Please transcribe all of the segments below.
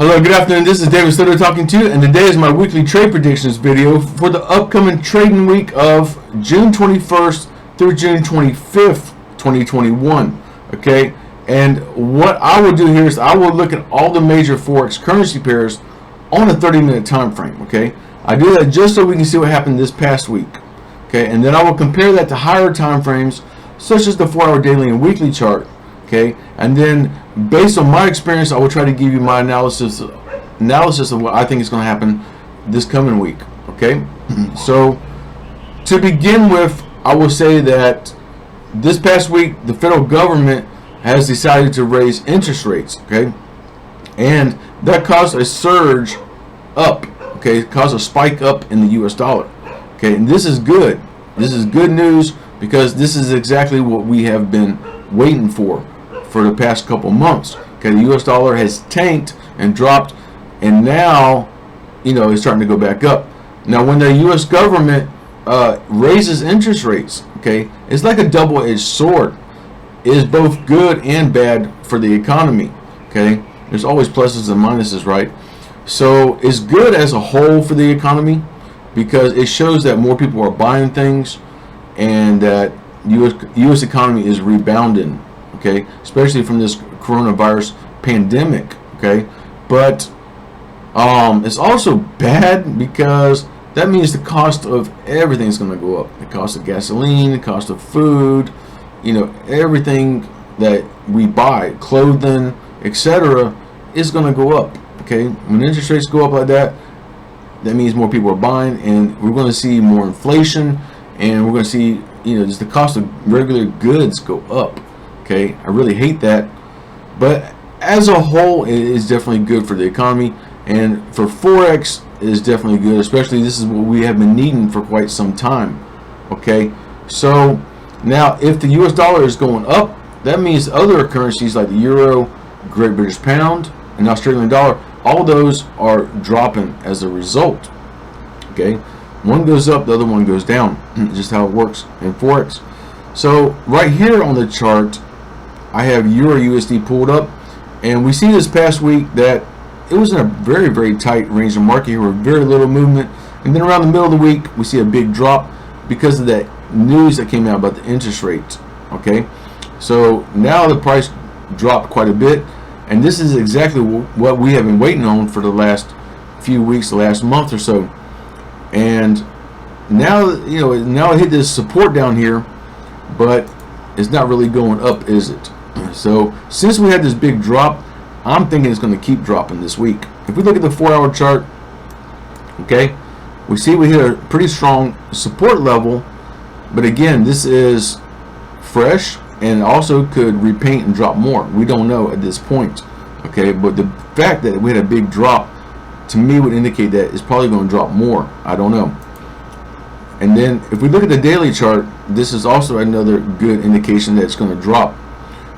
Hello, good afternoon. This is David Stutter talking to you, and today is my weekly trade predictions video for the upcoming trading week of June 21st through June 25th, 2021. Okay, and what I will do here is I will look at all the major Forex currency pairs on a 30-minute time frame. Okay, I do that just so we can see what happened this past week. Okay, and then I will compare that to higher time frames such as the 4-hour daily and weekly chart. Okay, and then based on my experience, I will try to give you my analysis of what I think is going to happen this coming week. Okay, so to begin with, I will say that this past week the federal government has decided to raise interest rates. Okay, and that caused a surge up. Okay, it caused a spike up in the U.S. dollar. Okay, and this is good. This is good news because this is exactly what we have been waiting for the past couple months. Okay, the U.S. dollar has tanked and dropped, and now, it's starting to go back up. Now, when the U.S. government raises interest rates, okay, it's like a double-edged sword. It is both good and bad for the economy. Okay, there's always pluses and minuses, right? So it's good as a whole for the economy because it shows that more people are buying things and that U.S. economy is rebounding. Okay, especially from this coronavirus pandemic. Okay, but it's also bad because that means the cost of everything is going to go up. The cost of gasoline, the cost of food, everything that we buy, clothing, etc., is going to go up. Okay, when interest rates go up like that, that means more people are buying, and we're going to see more inflation, and we're going to see just the cost of regular goods go up. Okay, I really hate that, but as a whole, it is definitely good for the economy, and for Forex, it is definitely good. Especially, this is what we have been needing for quite some time. Okay, so now if the U.S. dollar is going up, that means other currencies like the euro, Great British pound, and Australian dollar, all those are dropping as a result. Okay, one goes up, the other one goes down. Just how it works in Forex. So right here on the chart, I have EURUSD pulled up, and we see this past week that it was in a very, very tight range of market here with very little movement, and then around the middle of the week we see a big drop because of that news that came out about the interest rates. Okay, so now the price dropped quite a bit, and this is exactly what we have been waiting on for the last few weeks, the last month or so. And now now it hit this support down here, but it's not really going up, is it? So since we had this big drop, I'm thinking it's going to keep dropping this week. If we look at the 4-hour chart, okay, we see we hit a pretty strong support level, but again, this is fresh and also could repaint and drop more. We don't know at this point. Okay, but the fact that we had a big drop to me would indicate that it's probably going to drop more. I don't know. And then if we look at the daily chart, this is also another good indication that it's going to drop,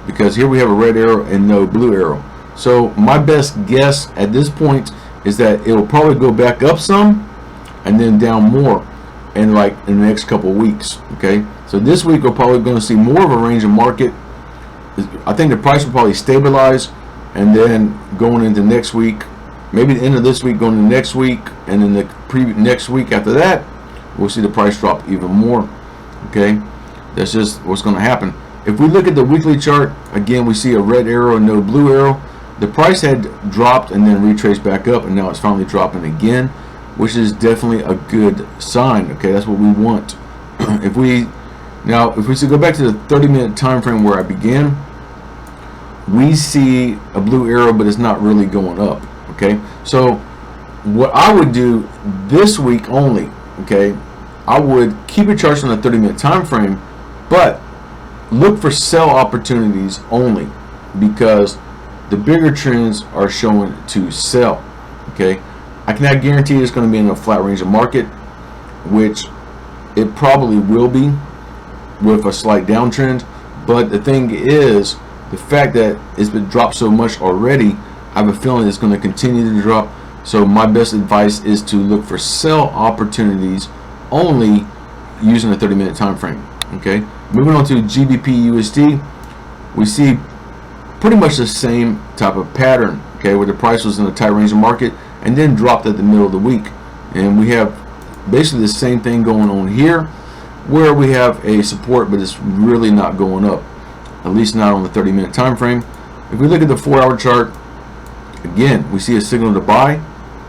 because here we have a red arrow and no blue arrow. So my best guess at this point is that it will probably go back up some and then down more in the next couple of weeks. Okay, so this week we're probably going to see more of a range of market. I think the price will probably stabilize, and then going into next week, maybe the end of this week going into next week, and then the next week after that, we'll see the price drop even more. Okay, that's just what's going to happen. If we look at the weekly chart, again, we see a red arrow and no blue arrow. The price had dropped and then retraced back up, and now it's finally dropping again, which is definitely a good sign. Okay, that's what we want. If we go back to the 30-minute time frame where I began, we see a blue arrow, but it's not really going up. Okay, so what I would do this week only, okay, I would keep your charts on a 30-minute time frame, but look for sell opportunities only, because the bigger trends are showing to sell. Okay, I cannot guarantee it's going to be in a flat range of market, which it probably will be with a slight downtrend. But the thing is, the fact that it's been dropped so much already, I have a feeling it's going to continue to drop. So my best advice is to look for sell opportunities only using a 30-minute time frame. Okay, moving on to GBPUSD, we see pretty much the same type of pattern. okay, where the price was in a tight range of market and then dropped at the middle of the week. And we have basically the same thing going on here, where we have a support, but it's really not going up, at least not on the 30-minute time frame. If we look at the 4-hour chart, again, we see a signal to buy.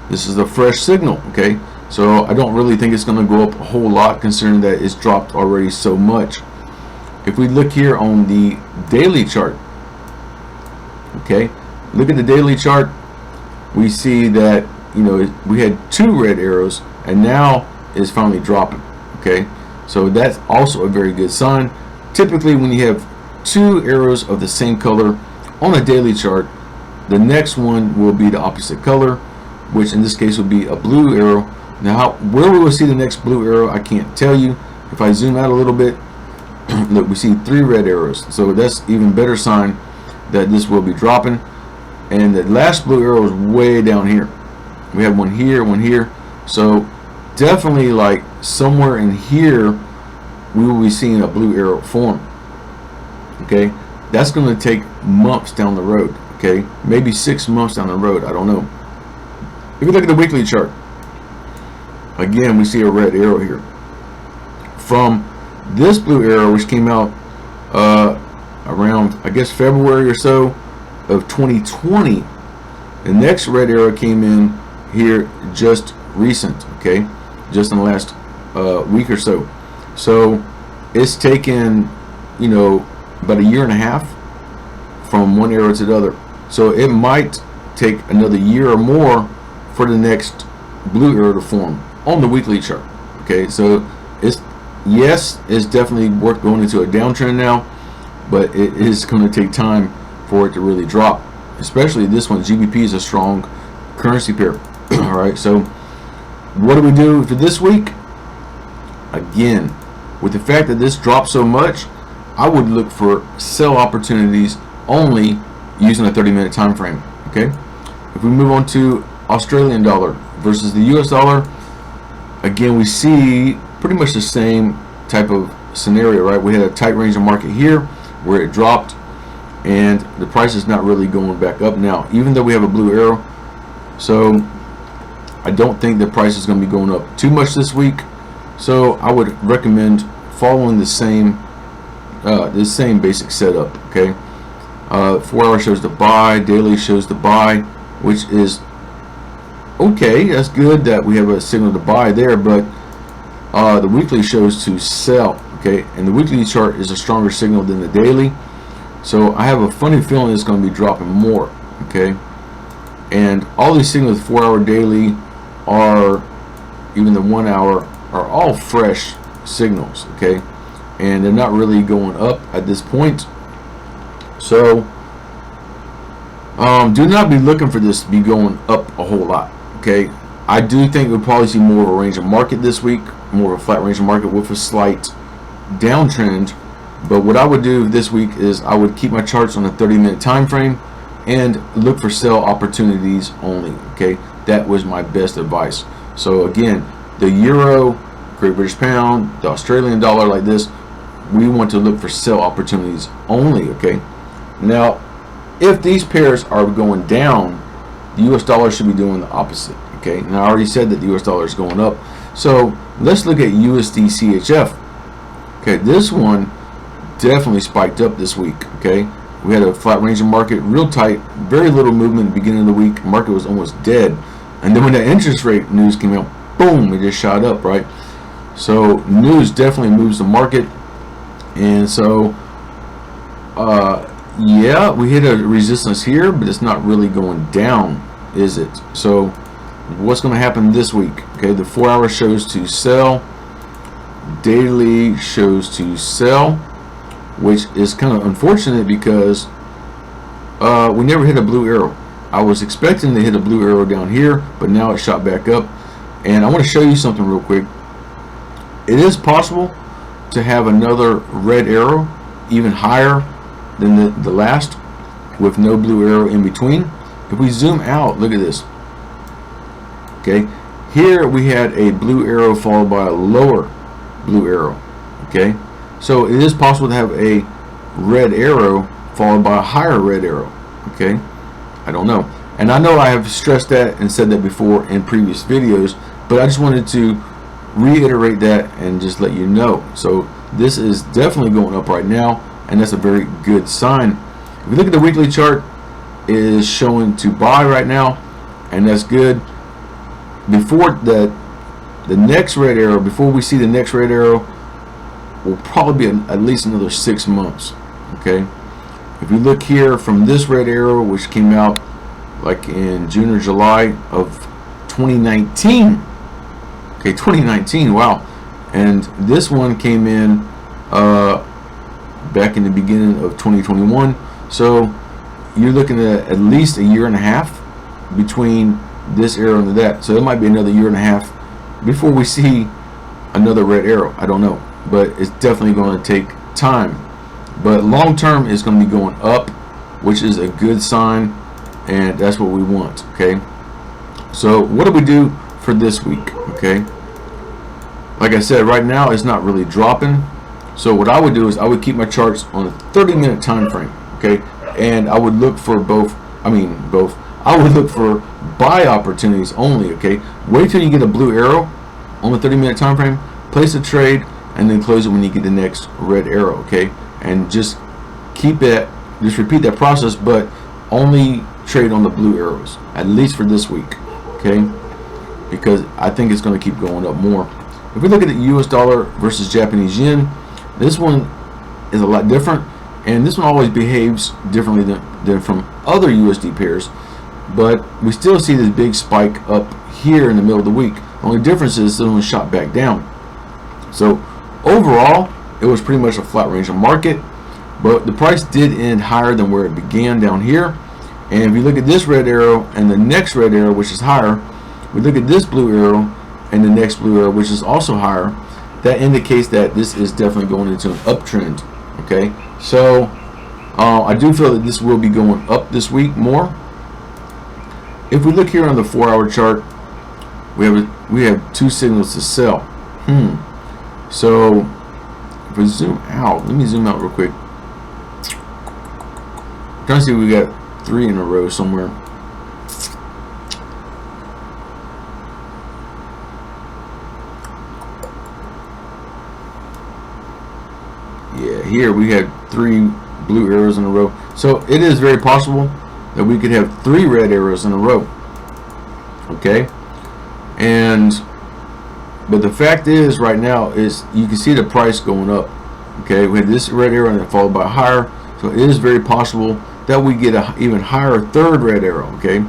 This is a fresh signal, okay? So I don't really think it's going to go up a whole lot, considering that it's dropped already so much. If we look here on the daily chart, okay, look at the daily chart, we see that, you know, we had 2 red arrows and now it's finally dropping, okay? So that's also a very good sign. Typically when you have 2 arrows of the same color on a daily chart, the next one will be the opposite color, which in this case would be a blue arrow. Now where we will see the next blue arrow, I can't tell you. If I zoom out a little bit, look, we see 3 red arrows, so that's even better sign that this will be dropping. And the last blue arrow is way down here. We have one here, so definitely like somewhere in here we will be seeing a blue arrow form, okay? That's going to take months down the road, okay? Maybe 6 months down the road, I don't know. If you look at the weekly chart, again we see a red arrow here from this blue arrow, which came out around, I guess, February or so of 2020. The next red arrow came in here just recent, okay, just in the last week or so. So it's taken, you know, about 1.5 years from one arrow to the other. So it might take another year or more for the next blue arrow to form on the weekly chart, okay? So it's, yes, it's definitely worth going into a downtrend now, but it is going to take time for it to really drop. Especially this one, GBP is a strong currency pair. All right, so what do we do for this week? Again, with the fact that this dropped so much, I would look for sell opportunities only using a 30-minute time frame, okay? If we move on to Australian dollar versus the US dollar, again, we see pretty much the same type of scenario, right? We had a tight range of market here where it dropped, and the price is not really going back up now, even though we have a blue arrow. So I don't think the price is going to be going up too much this week. So I would recommend following the same basic setup, okay? 4-hour shows the buy, daily shows the buy, which is okay. That's good that we have a signal to buy there, but the weekly shows to sell, okay? And the weekly chart is a stronger signal than the daily. So I have a funny feeling it's going to be dropping more, okay? And all these signals, 4-hour, daily, are, even the 1 hour, are all fresh signals, okay? And they're not really going up at this point. So do not be looking for this to be going up a whole lot, okay? I do think we'll probably see more of a range of market this week, more of a flat range of market with a slight downtrend. But what I would do this week is I would keep my charts on a 30-minute time frame and look for sell opportunities only, okay? That was my best advice. So again, the euro, Great British pound, the Australian dollar, like this, we want to look for sell opportunities only, okay? Now, if these pairs are going down, the US dollar should be doing the opposite, okay? And I already said that the US dollar is going up. So let's look at USDCHF. Okay, this one definitely spiked up this week, okay? We had a flat range of market, real tight, very little movement at the beginning of the week. Market was almost dead. And then when that interest rate news came out, boom, it just shot up, right? So news definitely moves the market. And so yeah, we hit a resistance here, but it's not really going down, is it? So what's going to happen this week? Okay, the 4-hour shows to sell, daily shows to sell, which is kind of unfortunate because we never hit a blue arrow. I was expecting to hit a blue arrow down here, but now it shot back up. And I want to show you something real quick. It is possible to have another red arrow even higher than the last with no blue arrow in between. If we zoom out, look at this. Okay, here we had a blue arrow followed by a lower blue arrow. Okay, so it is possible to have a red arrow followed by a higher red arrow. Okay, I don't know. And I know I have stressed that and said that before in previous videos, but I just wanted to reiterate that and just let you know. So this is definitely going up right now, and that's a very good sign. If you look at the weekly chart, it is showing to buy right now, and that's good. Before that, the next red arrow, before we see the next red arrow, will probably be at least another 6 months. Okay, if you look here from this red arrow, which came out like in June or July of 2019. Okay, 2019, wow. And this one came in back in the beginning of 2021. So you're looking at least a year and a half between this arrow and that. So it might be another year and a half before we see another red arrow. I don't know, but it's definitely going to take time. But long term is going to be going up, which is a good sign, and that's what we want. Okay, so what do we do for this week? Okay, like I said, right now it's not really dropping. So what I would do is I would keep my charts on a 30-minute time frame. Okay, and I would look for I would look for buy opportunities only. Okay, wait till you get a blue arrow on the 30-minute time frame, place a trade, and then close it when you get the next red arrow. Okay, and just keep it, just repeat that process, but only trade on the blue arrows, at least for this week. Okay, because I think it's going to keep going up more. If we look at the US dollar versus Japanese yen, this one is a lot different, and this one always behaves differently than from other USD pairs, but we still see this big spike up here in the middle of the week. The only difference is this one shot back down. So overall, it was pretty much a flat range of market, but the price did end higher than where it began down here. And if you look at this red arrow and the next red arrow, which is higher, we look at this blue arrow and the next blue arrow, which is also higher, that indicates that this is definitely going into an uptrend. Okay, so I do feel that this will be going up this week more. If we look here on the 4-hour chart, we have two signals to sell. So if we zoom out, let me zoom out real quick. I'm trying to see if we got 3 in a row somewhere. Yeah, here we had 3 blue arrows in a row. So it is very possible that we could have 3 red arrows in a row. Okay, but the fact is, right now, is you can see the price going up. Okay, we had this red arrow and then followed by higher. So it is very possible that we get a even higher third red arrow. Okay,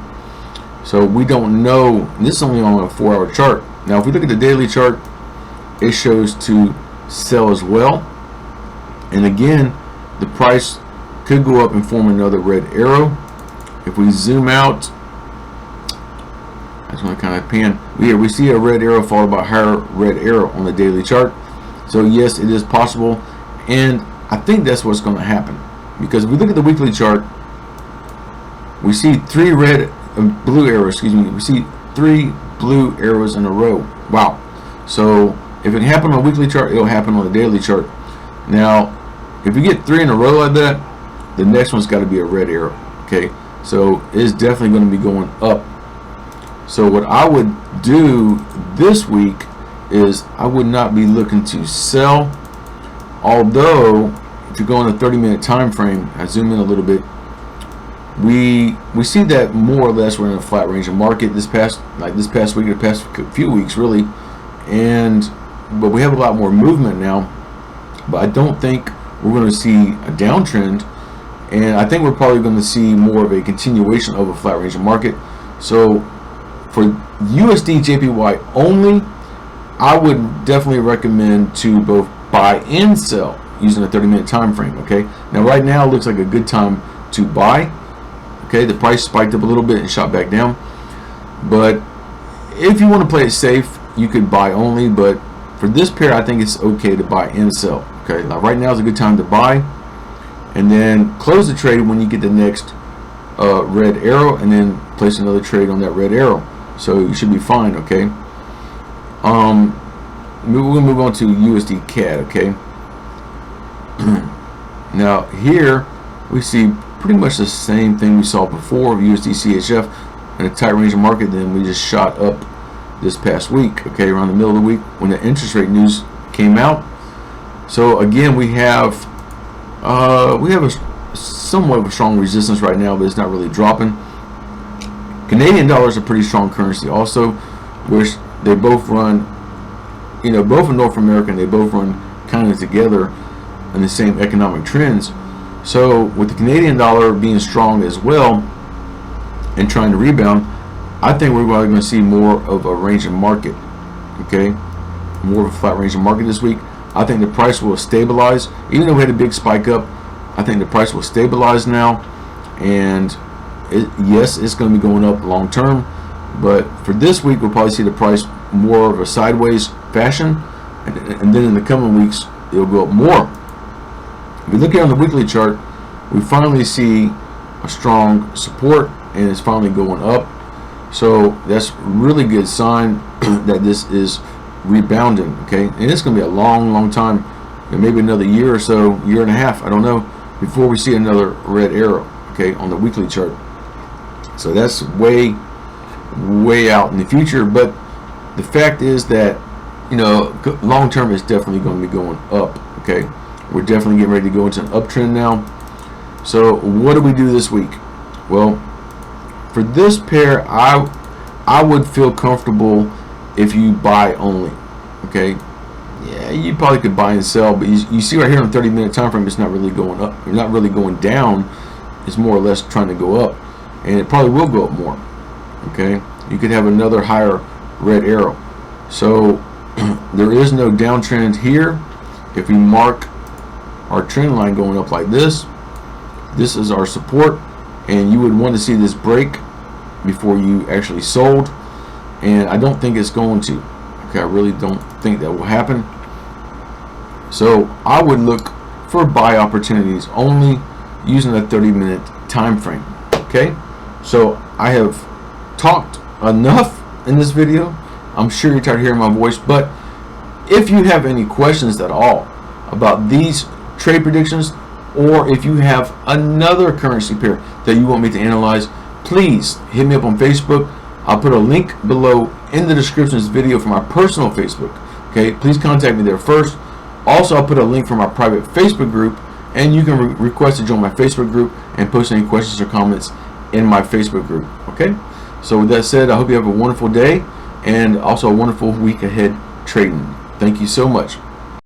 so we don't know. This is only on a 4-hour chart. Now, if we look at the daily chart, it shows to sell as well. And again, the price could go up and form another red arrow. If we zoom out, I just want to kind of pan. We see a red arrow followed by a higher red arrow on the daily chart. So yes, it is possible, and I think that's what's going to happen, because if we look at the weekly chart, we see 3 blue arrows. Excuse me. We see 3 blue arrows in a row. Wow. So if it happened on a weekly chart, it'll happen on the daily chart. Now, if you get 3 in a row like that, the next one's got to be a red arrow. Okay, so it's definitely going to be going up. So what I would do this week is I would not be looking to sell, although if you go on a 30-minute time frame, I zoom in a little bit, we see that more or less we're in a flat range of market this past week, the past few weeks really, but we have a lot more movement now. But I don't think we're going to see a downtrend, and I think we're probably going to see more of a continuation of a flat range of market. So for USDJPY only, I would definitely recommend to both buy and sell using a 30-minute time frame. Okay, now right now it looks like a good time to buy. Okay, the price spiked up a little bit and shot back down, but if you want to play it safe, you could buy only. But for this pair, I think it's okay to buy and sell. Okay, now right now is a good time to buy, and then close the trade when you get the next red arrow, and then place another trade on that red arrow. So you should be fine. Okay. We'll move on to USDCAD. Okay. Now here we see pretty much the same thing we saw before, USDCHF in a tight range of market. Then we just shot up this past week, okay, around the middle of the week when the interest rate news came out. So again, we have a somewhat of a strong resistance right now, but it's not really dropping. Canadian dollar is a pretty strong currency also, which they both run, you know, both in North America, and they both run kind of together in the same economic trends. So with the Canadian dollar being strong as well and trying to rebound, I think we're probably going to see more of a range of market, okay, more of a flat range of market this week. I think the price will stabilize, even though we had a big spike up. I think the price will stabilize now, and yes, it's going to be going up long term, but for this week we'll probably see the price more of a sideways fashion, and then in the coming weeks it'll go up more. If you look here on the weekly chart, we finally see a strong support, and it's finally going up. So that's really good sign that this is rebounding, okay? And it's going to be a long time, and maybe another year or so, year and a half, I don't know, before we see another red arrow, okay, on the weekly chart. So that's way out in the future, but the fact is that, you know, long term is definitely going to be going up, okay? We're definitely getting ready to go into an uptrend now. So what do we do this week? Well, for this pair, I would feel comfortable if you buy only, okay? Yeah, you probably could buy and sell, but you see right here on 30-minute time frame, it's not really going up, it's not really going down. It's more or less trying to go up, and it probably will go up more, okay? You could have another higher red arrow. So there is no downtrend here. If we mark our trend line going up like this, this is our support, and you would want to see this break before you actually sold, and I don't think it's going to, okay? I really don't think that will happen. So I would look for buy opportunities only using a 30-minute time frame, okay? So I have talked enough in this video. I'm sure you're tired of hearing my voice, but if you have any questions at all about these trade predictions, or if you have another currency pair that you want me to analyze, please hit me up on Facebook. I'll put a link below in the description of this video for my personal Facebook, okay? Please contact me there first. Also, I'll put a link for my private Facebook group, and you can request to join my Facebook group and post any questions or comments in my Facebook group, okay? So with that said, I hope you have a wonderful day and also a wonderful week ahead trading. Thank you so much.